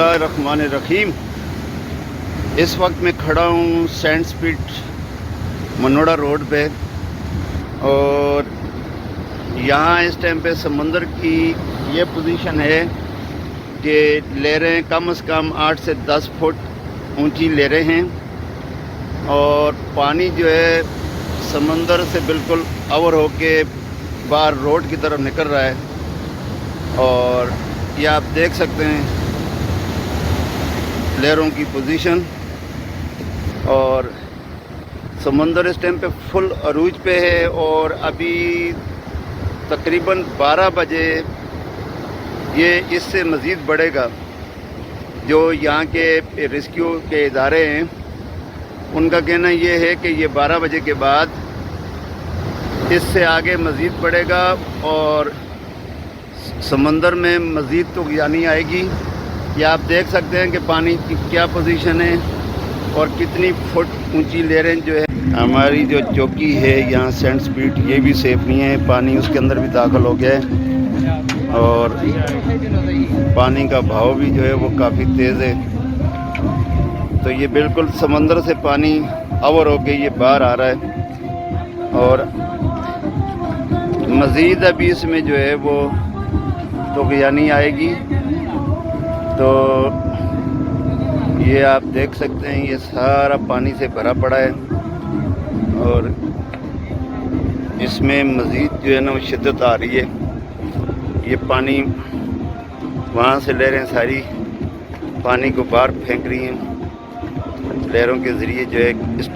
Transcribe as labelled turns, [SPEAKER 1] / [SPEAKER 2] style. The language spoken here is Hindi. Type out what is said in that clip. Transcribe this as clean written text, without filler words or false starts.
[SPEAKER 1] बिस्मिल्लाहिर्रहमानिर्रहीम। इस वक्त मैं खड़ा हूँ सेंट स्पिट मनोड़ा रोड पे और यहाँ इस टाइम पे समंदर की ये पोजीशन है कि लहरें कम से कम 8 से 10 फुट ऊंची लहरें हैं और पानी जो है समंदर से बिल्कुल ओवर होके बाहर रोड की तरफ निकल रहा है। और ये आप देख सकते हैं लहरों की पोजीशन। और समंदर इस टाइम पे फुल अरूज पे है और अभी तकरीबन 12 बजे ये इससे मज़ीद बढ़ेगा। जो यहाँ के रेस्क्यू के इदारे हैं उनका कहना ये है कि ये 12 बजे के बाद इससे आगे मज़ीद बढ़ेगा और समंदर में मज़ीद तो यानी आएगी। ये आप देख सकते हैं कि पानी की क्या पोजीशन है और कितनी फुट ऊंची लहरें जो है। हमारी जो चौकी है यहाँ सेंट स्पिट ये भी सेफ नहीं है, पानी उसके अंदर भी दाखिल हो गया है और पानी का बहाव भी जो है वो काफ़ी तेज़ है। तो ये बिल्कुल समंदर से पानी ओवर होके ये बाहर आ रहा है और मज़ीद अभी इसमें जो है वो तो यानी आएगी। तो ये आप देख सकते हैं ये सारा पानी से भरा पड़ा है और इसमें मज़ीद जो है ना वो शिद्दत आ रही है। ये पानी वहाँ से लहरें सारी पानी को बाहर फेंक रही हैं, लहरों के ज़रिए जो है इस